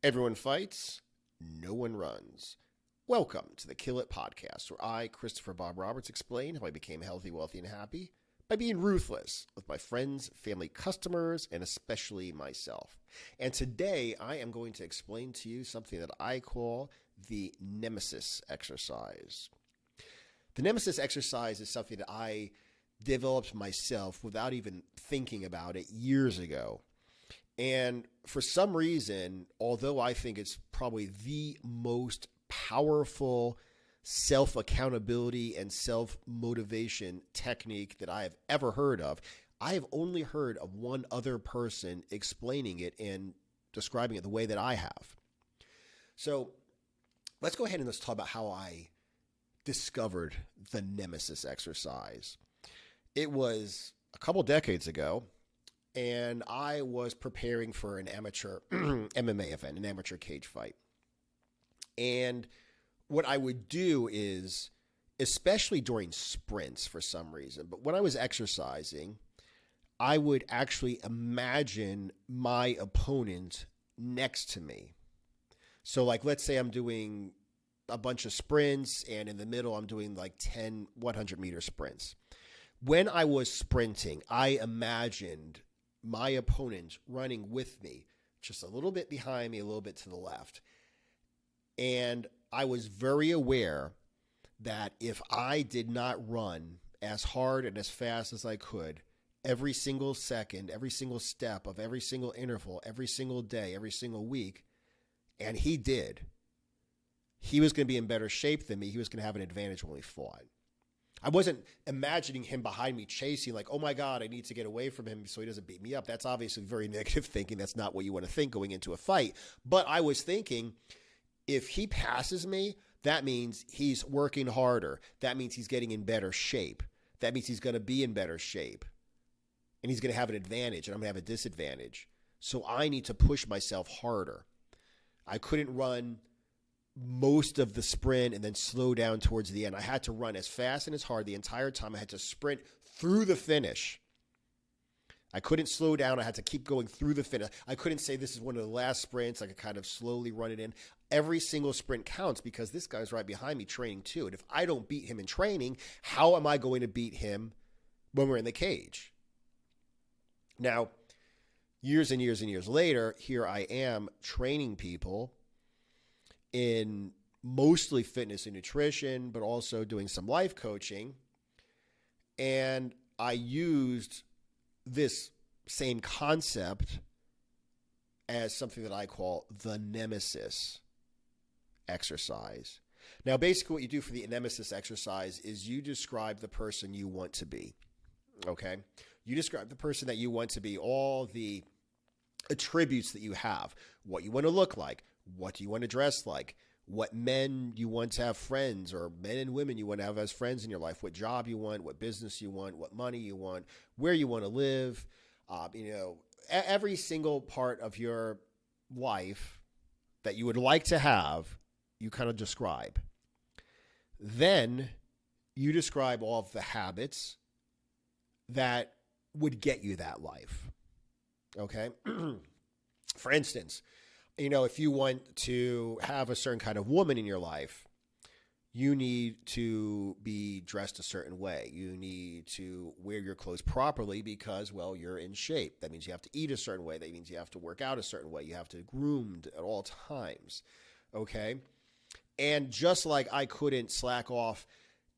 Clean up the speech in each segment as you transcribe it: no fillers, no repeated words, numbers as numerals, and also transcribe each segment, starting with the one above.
Everyone fights, no one runs. Welcome to the Kill It podcast, where I, Christopher Bob Roberts, explain how I became healthy, wealthy, and happy by being ruthless with my friends, family, customers, and especially myself. And today I am going to explain to you something that I call the Nemesis exercise. The Nemesis exercise is something that I developed myself without even thinking about it years ago. And for some reason, although I think it's probably the most powerful self-accountability and self-motivation technique that I have ever heard of, I have only heard of one other person explaining it and describing it the way that I have. So let's go ahead and let's talk about how I discovered the Nemesis exercise. It was a couple decades ago. And I was preparing for an amateur MMA event, an amateur cage fight. And what I would do is, especially during sprints for some reason, but when I was exercising, I would actually imagine my opponent next to me. So like, let's say I'm doing a bunch of sprints and in the middle I'm doing like 10 100-meter sprints. When I was sprinting, I imagined my opponent running with me, just a little bit behind me, a little bit to the left. And I was very aware that if I did not run as hard and as fast as I could, every single second, every single step of every single interval, every single day, every single week, and he did, he was going to be in better shape than me. He was going to have an advantage when we fought. I wasn't imagining him behind me chasing like, oh my God, I need to get away from him so he doesn't beat me up. That's obviously very negative thinking. That's not what you want to think going into a fight. But I was thinking, if he passes me, that means he's working harder. That means he's getting in better shape. That means he's going to be in better shape. And he's going to have an advantage and I'm going to have a disadvantage. So I need to push myself harder. I couldn't run most of the sprint and then slow down towards the end. I had to run as fast and as hard the entire time. I had to sprint through the finish. I couldn't slow down. I had to keep going through the finish. I couldn't say this is one of the last sprints. I could kind of slowly run it in. Every single sprint counts because this guy's right behind me training too. And if I don't beat him in training, how am I going to beat him when we're in the cage? Now, years and years and years later, here I am training people in mostly fitness and nutrition, but also doing some life coaching. And I used this same concept as something that I call the Nemesis exercise. Now, basically what you do for the Nemesis exercise is you describe the person you want to be. Okay? You describe the person that you want to be, all the attributes that you have, what you want to look like, what do you want to dress like, what men you want to have friends or men and women you want to have as friends in your life, what job you want, what business you want, what money you want, where you want to live, every single part of your life that you would like to have, you kind of describe. Then you describe all of the habits that would get you that life. Okay? For instance, if you want to have a certain kind of woman in your life, you need to be dressed a certain way. You need to wear your clothes properly because, well, you're in shape. That means you have to eat a certain way. That means you have to work out a certain way. You have to groomed at all times. Okay? And just like I couldn't slack off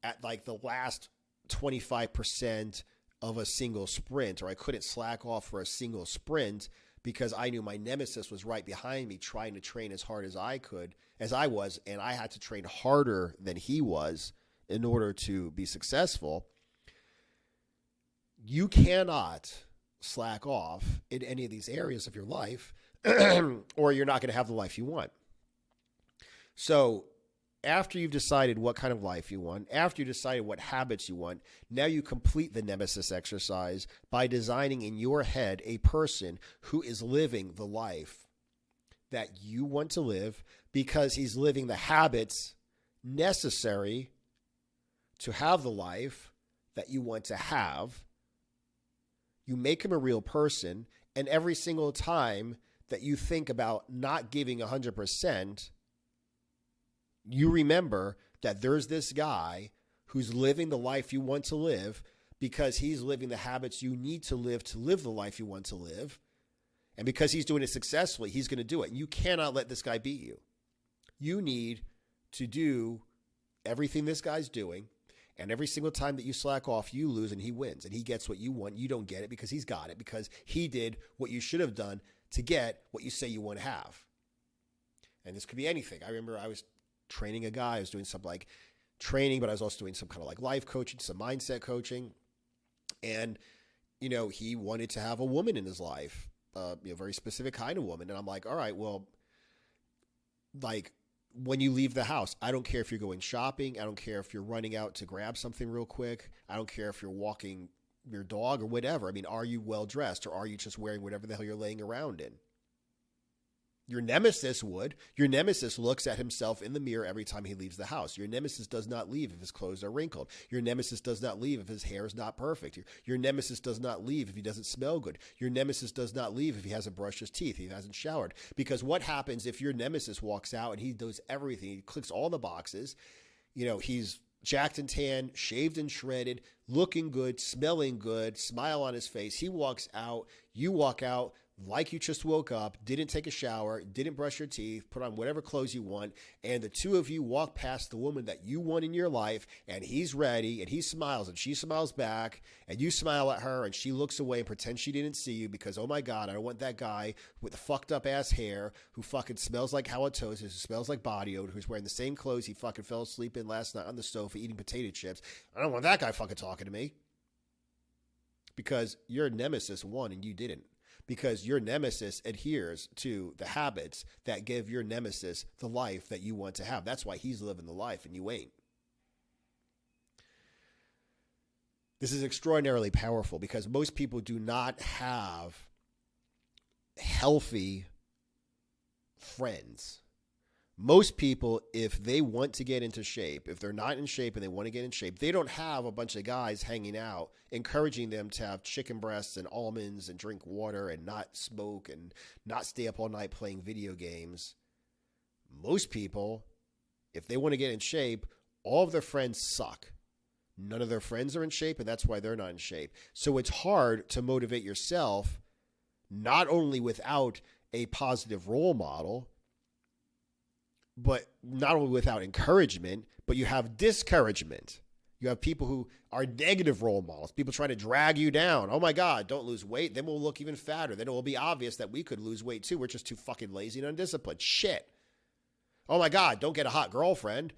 at like the last 25% of a single sprint, or I couldn't slack off for a single sprint, because I knew my nemesis was right behind me trying to train as hard as I was, and I had to train harder than he was in order to be successful. You cannot slack off in any of these areas of your life or you're not going to have the life you want. So after you've decided what kind of life you want, after you decided what habits you want, now you complete the Nemesis exercise by designing in your head a person who is living the life that you want to live because he's living the habits necessary to have the life that you want to have. You make him a real person, and every single time that you think about not giving 100%, you remember that there's this guy who's living the life you want to live because he's living the habits you need to live the life you want to live. And because he's doing it successfully, he's going to do it. And you cannot let this guy beat you. You need to do everything this guy's doing. And every single time that you slack off, you lose and he wins. And he gets what you want. You don't get it because he's got it, because he did what you should have done to get what you say you want to have. And this could be anything. I remember I was training a guy. I was doing some like training, but I was also doing some kind of like life coaching, some mindset coaching. And, you know, he wanted to have a woman in his life, very specific kind of woman. And I'm like, all right, well, like, when you leave the house, I don't care if you're going shopping. I don't care if you're running out to grab something real quick. I don't care if you're walking your dog or whatever. I mean, are you well dressed, or are you just wearing whatever the hell you're laying around in? Your nemesis would. Your nemesis looks at himself in the mirror every time he leaves the house. Your nemesis does not leave if his clothes are wrinkled. Your nemesis does not leave if his hair is not perfect. Your nemesis does not leave if he doesn't smell good. Your nemesis does not leave if he hasn't brushed his teeth, he hasn't showered. Because what happens if your nemesis walks out and he does everything, he clicks all the boxes, you know, he's jacked and tan, shaved and shredded, looking good, smelling good, smile on his face. He walks out, you walk out like you just woke up, didn't take a shower, didn't brush your teeth, put on whatever clothes you want, and the two of you walk past the woman that you want in your life, and he's ready, and he smiles, and she smiles back, and you smile at her, and she looks away and pretends she didn't see you because, oh my God, I don't want that guy with the fucked up ass hair who fucking smells like halitosis, who smells like body odor, who's wearing the same clothes he fucking fell asleep in last night on the sofa eating potato chips. I don't want that guy fucking talking to me. Because your nemesis won and you didn't. Because your nemesis adheres to the habits that give your nemesis the life that you want to have. That's why he's living the life and you ain't. This is extraordinarily powerful because most people do not have healthy friends. Most people, if they want to get into shape, if they're not in shape and they want to get in shape, they don't have a bunch of guys hanging out, encouraging them to have chicken breasts and almonds and drink water and not smoke and not stay up all night playing video games. Most people, if they want to get in shape, all of their friends suck. None of their friends are in shape, and that's why they're not in shape. So it's hard to motivate yourself, not only without a positive role model, but not only without encouragement, but you have discouragement. You have people who are negative role models, people trying to drag you down. Oh my God, don't lose weight. Then we'll look even fatter. Then it will be obvious that we could lose weight too. We're just too fucking lazy and undisciplined. Shit. Oh my God, don't get a hot girlfriend.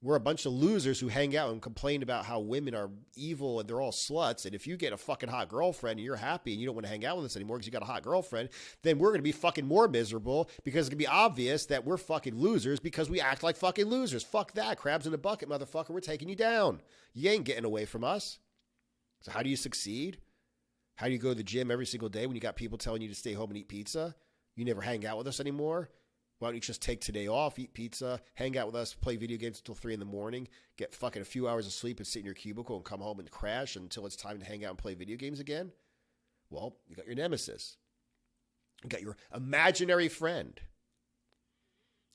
We're a bunch of losers who hang out and complain about how women are evil and they're all sluts. And if you get a fucking hot girlfriend and you're happy and you don't want to hang out with us anymore because you got a hot girlfriend, then we're going to be fucking more miserable because it's going to be obvious that we're fucking losers because we act like fucking losers. Fuck that. Crabs in a bucket, motherfucker. We're taking you down. You ain't getting away from us. So how do you succeed? How do you go to the gym every single day when you got people telling you to stay home and eat pizza? You never hang out with us anymore? Why don't you just take today off, eat pizza, hang out with us, play video games until 3 a.m, get fucking a few hours of sleep and sit in your cubicle and come home and crash until it's time to hang out and play video games again? Well, you got your nemesis. You got your imaginary friend.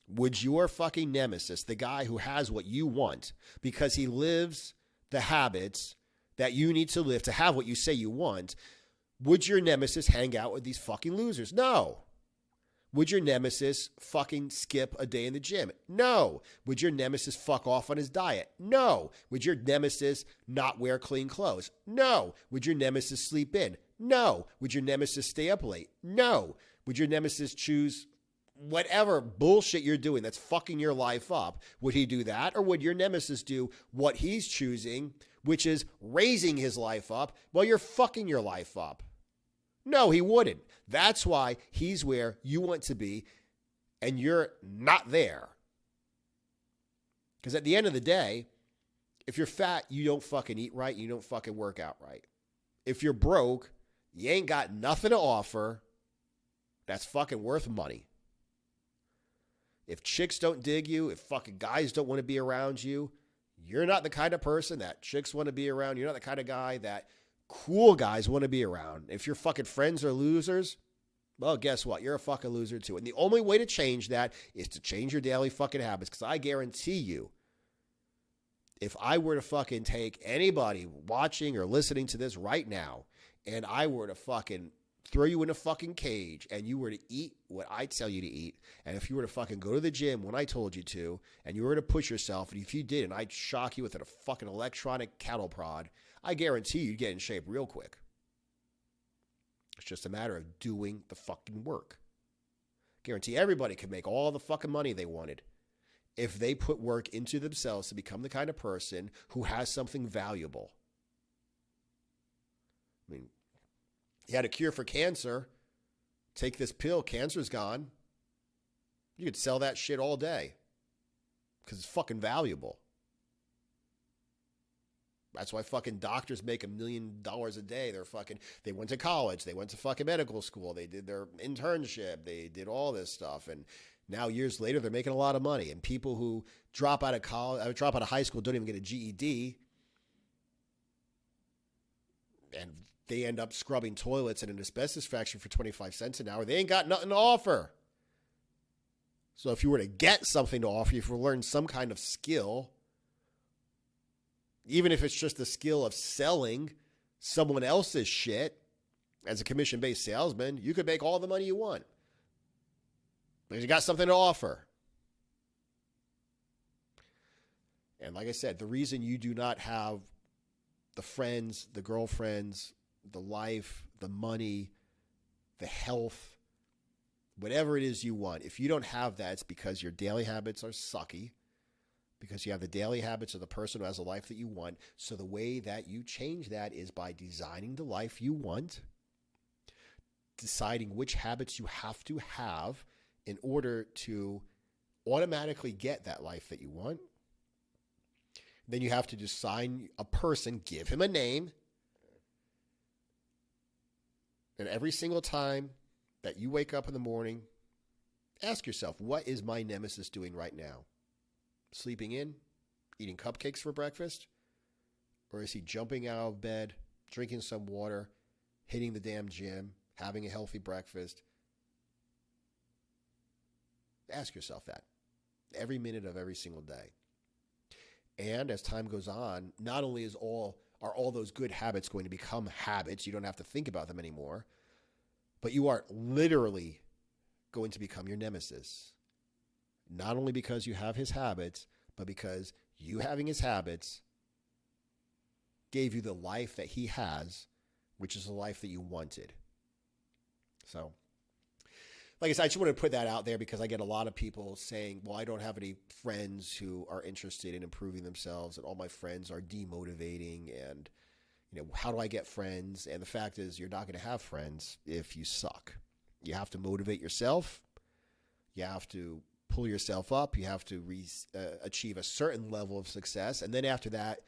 Would your fucking nemesis, the guy who has what you want because he lives the habits that you need to live to have what you say you want, would your nemesis hang out with these fucking losers? No. Would your nemesis fucking skip a day in the gym? No. Would your nemesis fuck off on his diet? No. Would your nemesis not wear clean clothes? No. Would your nemesis sleep in? No. Would your nemesis stay up late? No. Would your nemesis choose whatever bullshit you're doing that's fucking your life up? Would he do that? Or would your nemesis do what he's choosing, which is raising his life up while you're fucking your life up? No, he wouldn't. That's why he's where you want to be and you're not there. Because at the end of the day, if you're fat, you don't fucking eat right. You don't fucking work out right. If you're broke, you ain't got nothing to offer that's fucking worth money. If chicks don't dig you, if fucking guys don't want to be around you, you're not the kind of person that chicks want to be around. You're not the kind of guy that cool guys want to be around. If your fucking friends are losers, Well, guess what? You're a fucking loser too. And the only way to change that is to change your daily fucking habits. Because I guarantee you, if I were to fucking take anybody watching or listening to this right now, and I were to fucking throw you in a fucking cage and you were to eat what I tell you to eat, and if you were to fucking go to the gym when I told you to, and you were to push yourself, and if you did, and I'd shock you with a fucking electronic cattle prod, I guarantee you'd get in shape real quick. It's just a matter of doing the fucking work. Guarantee everybody could make all the fucking money they wanted if they put work into themselves to become the kind of person who has something valuable. I mean, you had a cure for cancer. Take this pill, cancer's gone. You could sell that shit all day because it's fucking valuable. That's why fucking doctors make $1 million a day. They went to college. They went to fucking medical school. They did their internship. They did all this stuff. And now years later, they're making a lot of money. And people who drop out of college, drop out of high school, don't even get a GED. And they end up scrubbing toilets in an asbestos factory for 25 cents an hour. They ain't got nothing to offer. So if you were to get something to offer, if you were to learn some kind of skill, even if it's just the skill of selling someone else's shit as a commission-based salesman, you could make all the money you want because you got something to offer. And like I said, the reason you do not have the friends, the girlfriends, the life, the money, the health, whatever it is you want, if you don't have that, it's because your daily habits are sucky. Because you have the daily habits of the person who has a life that you want. So the way that you change that is by designing the life you want, deciding which habits you have to have in order to automatically get that life that you want. Then you have to design a person, give him a name. And every single time that you wake up in the morning, ask yourself, what is my nemesis doing right now? Sleeping in, eating cupcakes for breakfast? Or is he jumping out of bed, drinking some water, hitting the damn gym, having a healthy breakfast? Ask yourself that every minute of every single day. And as time goes on, not only are all those good habits going to become habits, you don't have to think about them anymore, but you are literally going to become your nemesis. Not only because you have his habits, but because you having his habits gave you the life that he has, which is the life that you wanted. So, like I said, I just want to put that out there because I get a lot of people saying, well, I don't have any friends who are interested in improving themselves and all my friends are demotivating and, how do I get friends? And the fact is you're not going to have friends if you suck. You have to motivate yourself. You have to pull yourself up. You have to achieve a certain level of success. And then after that,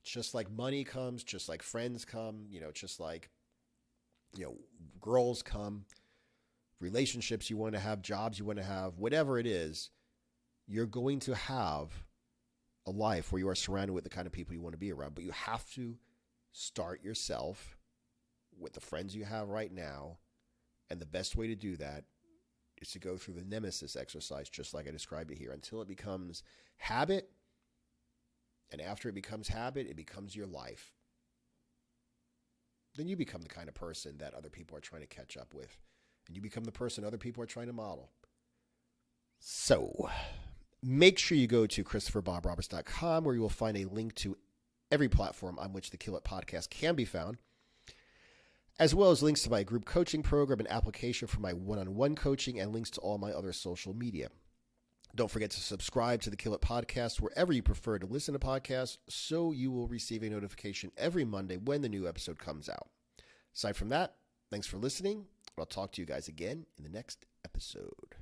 just like money comes, just like friends come, just like, girls come, relationships you want to have, jobs you want to have, whatever it is, you're going to have a life where you are surrounded with the kind of people you want to be around. But you have to start yourself with the friends you have right now. And the best way to do that is to go through the Nemesis exercise, just like I described it here, until it becomes habit. And after it becomes habit, it becomes your life. Then you become the kind of person that other people are trying to catch up with. And you become the person other people are trying to model. So, make sure you go to ChristopherBobRoberts.com where you will find a link to every platform on which the Kill It podcast can be found, as well as links to my group coaching program, an application for my one-on-one coaching, and links to all my other social media. Don't forget to subscribe to the Kill It podcast wherever you prefer to listen to podcasts so you will receive a notification every Monday when the new episode comes out. Aside from that, thanks for listening. I'll talk to you guys again in the next episode.